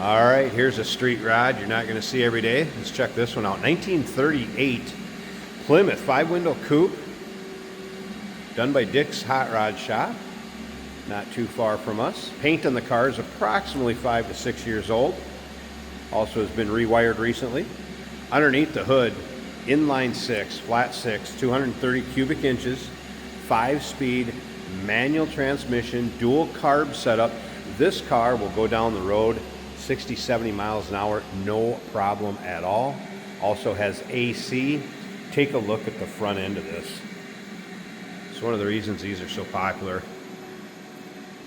All right, here's a street rod you're not going to see every day. Let's check this one out. 1938 Plymouth 5-window coupe, done by Dick's Hot Rod Shop, not too far from us. Paint on the car is approximately 5 to 6 years old. Also has been rewired recently. Underneath the hood, inline 6, flat 6, 230 cubic inches, 5-speed manual transmission, dual carb setup. This car will go down the road 60, 70 miles an hour, no problem at all. Also has AC. Take a look at the front end of this. It's one of the reasons these are so popular.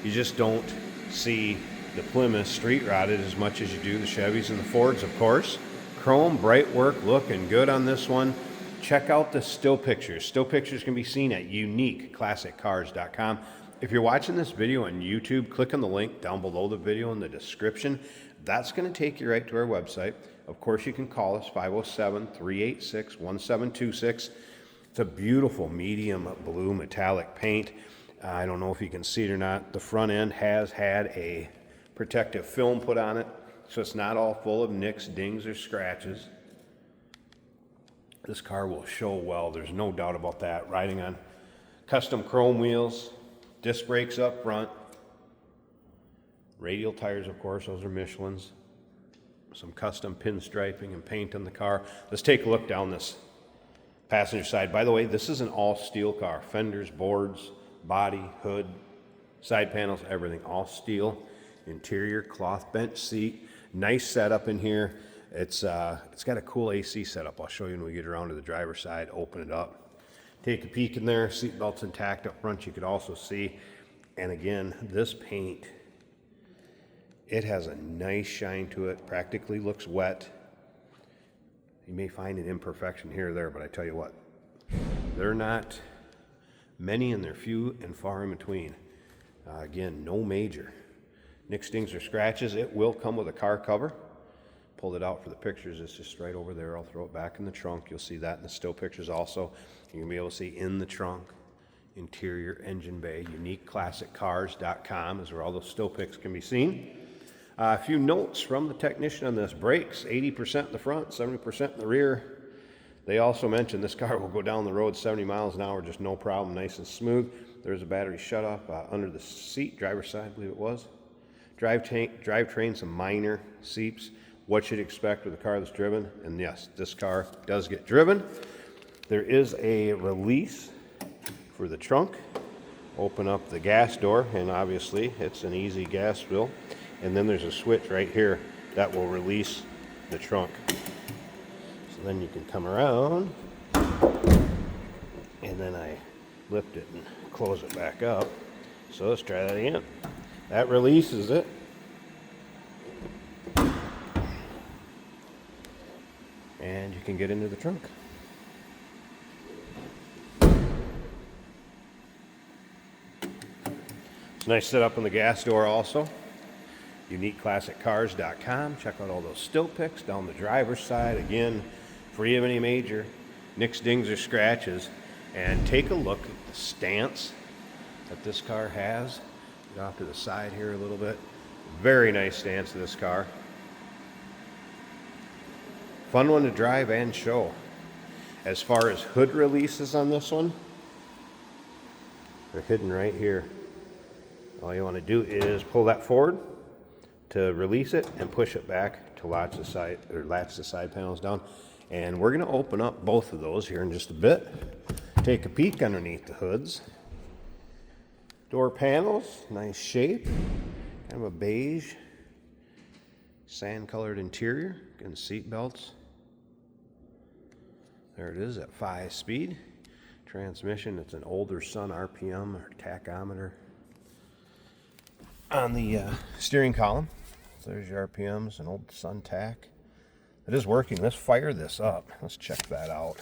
You just don't see the Plymouth street rodded as much as you do the Chevys and the Fords, of course. Chrome, bright work, looking good on this one. Check out the still pictures. Still pictures can be seen at uniqueclassiccars.com. If you're watching this video on YouTube, click on the link down below the video in the description. That's going to take you right to our website. Of course, you can call us, 507-386-1726. It's a beautiful medium blue metallic paint. I don't know if you can see it or not. The front end has had a protective film put on it, so it's not all full of nicks, dings, or scratches. This car will show well, there's no doubt about that. Riding on custom chrome wheels, disc brakes up front, radial tires, of course, those are Michelin's. Some custom pinstriping and paint on the car. Let's take a look down this passenger side. By the way, this is an all steel car. Fenders, boards, body, hood, side panels, everything, all steel. Interior cloth bench seat. Nice setup in here. It's got a cool AC setup. I'll show you when we get around to the driver's side. Open it up. Take a peek in there. Seat belt's intact up front. You could also see. And again, this paint, it has a nice shine to it. Practically looks wet. You may find an imperfection here or there, but I tell you what, they're not many and they're few and far in between. Again, no major nicks, dings, or scratches. It will come with a car cover. Pulled it out for the pictures. It's just right over there. I'll throw it back in the trunk. You'll see that in the still pictures also. You're going to be able to see in the trunk, interior engine bay. Uniqueclassiccars.com is where all those still pics can be seen. A few notes from the technician on this. Brakes, 80% in the front, 70% in the rear. They also mentioned this car will go down the road 70 miles an hour, just no problem, nice and smooth. There's a battery shutoff under the seat, driver's side, I believe it was. Drivetrain, some minor seeps. What you'd expect with a car that's driven. And yes, this car does get driven. There is a release for the trunk. Open up the gas door, and obviously it's an easy gas fill. And then there's a switch right here that will release the trunk. So then you can come around, and then I lift it and close it back up. So let's try that again. That releases it. And you can get into the trunk. It's a nice setup on the gas door also. UniqueClassicCars.com. Check out all those still pics down the driver's side. Again, free of any major nicks, dings, or scratches. And take a look at the stance that this car has. Get off to the side here a little bit. Very nice stance of this car. Fun one to drive and show. As far as hood releases on this one, they're hidden right here. All you want to do is pull that forward to release it and push it back to latch the side panels down. And we're going to open up both of those here in just a bit. Take a peek underneath the hoods. Door panels, nice shape, kind of a beige, sand-colored interior. Again, seat belts. There it is at 5-speed. Transmission, it's an older Sun RPM or tachometer. On the steering column, so there's your RPMs, an old Sun tack. It is working. Let's fire this up. Let's check that out.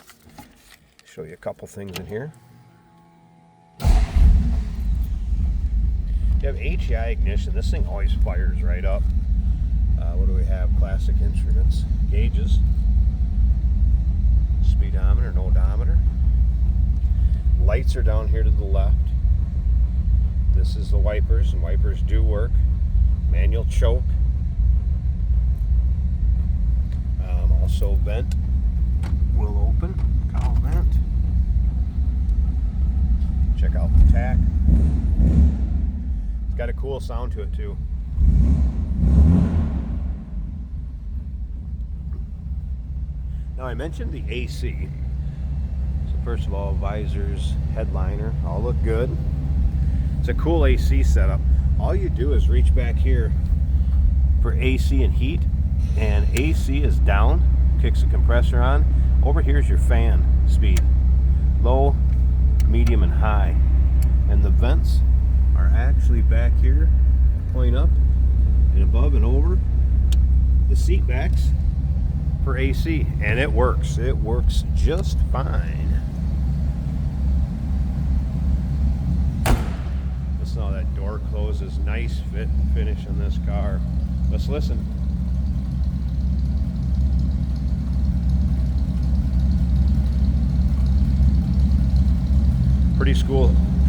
Show you a couple things in here. You have HEI ignition. This thing always fires right up. What do we have? Classic instruments. Gauges. Speedometer and odometer. Lights are down here to the left. This is the wipers, and wipers do work. Manual choke. also vent will open, cowl vent. Check out the tack. It's got a cool sound to it too. Now I mentioned the AC. So first of all, visors, headliner, all look good. It's a cool AC setup. All you do is reach back here for AC and heat, and AC is down, kicks the compressor on. Over here is your fan speed, low, medium, and high. And the vents are actually back here, point up and above and over the seat backs for AC, and it works just fine. Listen how that door closes. Nice fit and finish on this car. Let's listen.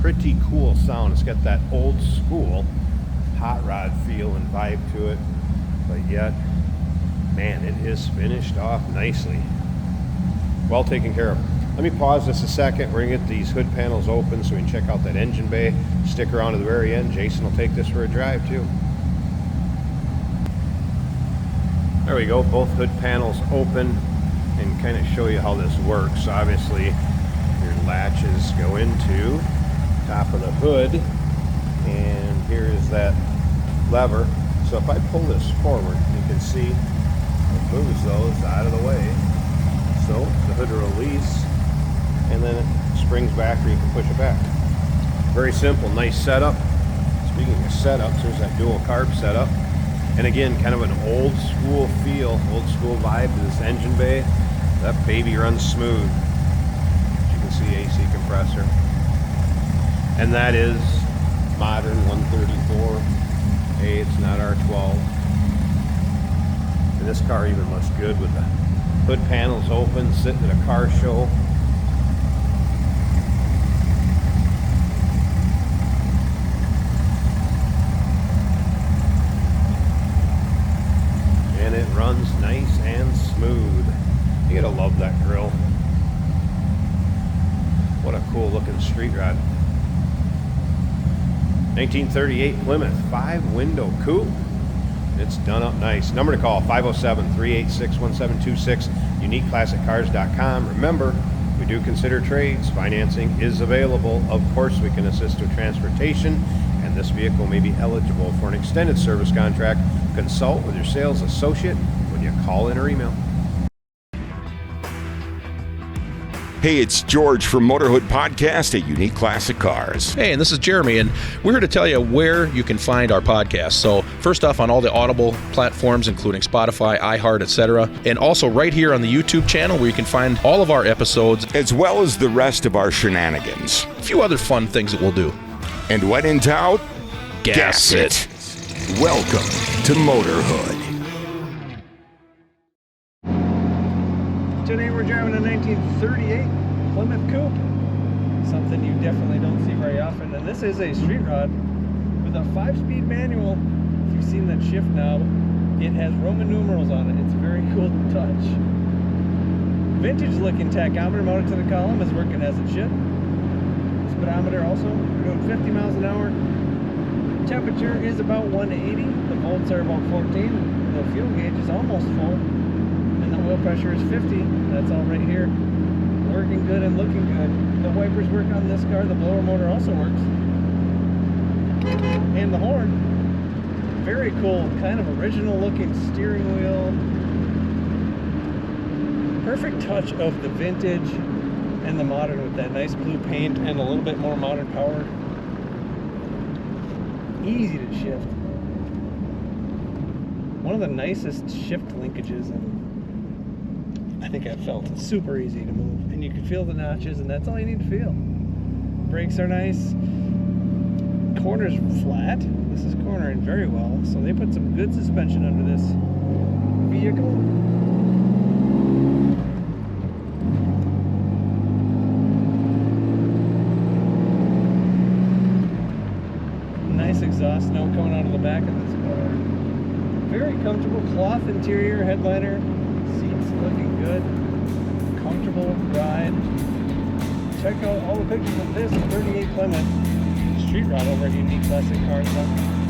Pretty cool sound. It's got that old school hot rod feel and vibe to it, but yet, man, it is finished off nicely. Well taken care of. Let me pause this a second. We're gonna get these hood panels open so we can check out that engine bay. Stick around to the very end. Jason will take this for a drive too. There we go, both hood panels open, and kind of show you how this works. Obviously, your latches go into top of the hood, and here is that lever. So if I pull this forward, you can see it moves those out of the way. So the hood will release, and then it springs back, or you can push it back. Very simple, nice setup. Speaking of setups, there's that dual carb setup. And again, kind of an old school feel, old school vibe to this engine bay. That baby runs smooth. As you can see, AC compressor. And that is modern 134. Hey, it's not R12. And this car even looks good with the hood panels open, sitting at a car show. And it runs nice and smooth. You gotta love that grille. What a cool looking street rod. 1938 Plymouth 5-window coupe. It's done up nice. Number to call, 507-386-1726, uniqueclassiccars.com. Remember, we do consider trades. Financing is available. Of course, we can assist with transportation, and this vehicle may be eligible for an extended service contract. Consult with your sales associate when you call in or email. Hey, it's George from Motorhood Podcast at Unique Classic Cars. Hey, and this is Jeremy, and we're here to tell you where you can find our podcast. So first off, on all the Audible platforms, including Spotify, iHeart, etc., and also right here on the YouTube channel where you can find all of our episodes, as well as the rest of our shenanigans. A few other fun things that we'll do. And when in doubt, gas it. Welcome to Motorhood. Today we're driving a 1938 Plymouth Coupe, something you definitely don't see very often. And this is a street rod with a 5-speed manual. If you've seen that shift knob, it has Roman numerals on it. It's very cool to touch. Vintage looking tachometer mounted to the column is working as it should. Speedometer also, we're doing 50 miles an hour. Temperature is about 180. The volts are about 14. The fuel gauge is almost full. And the oil pressure is 50. That's all right here. Working good and looking good. The wipers work on this car. The blower motor also works. And the horn. Very cool, kind of original looking steering wheel. Perfect touch of the vintage and the modern with that nice blue paint and a little bit more modern power. Easy to shift. One of the nicest shift linkages, and I think I've felt. It's super easy to move, and you can feel the notches, and that's all you need to feel. Brakes are nice. Corner's flat. This is cornering very well, so they put some good suspension under this vehicle. Nice exhaust note coming out of the back of this car. Very comfortable cloth interior, headliner, seats looking good, comfortable ride. Check out all the pictures of this 38 Plymouth street rod over at Unique Classic Cars.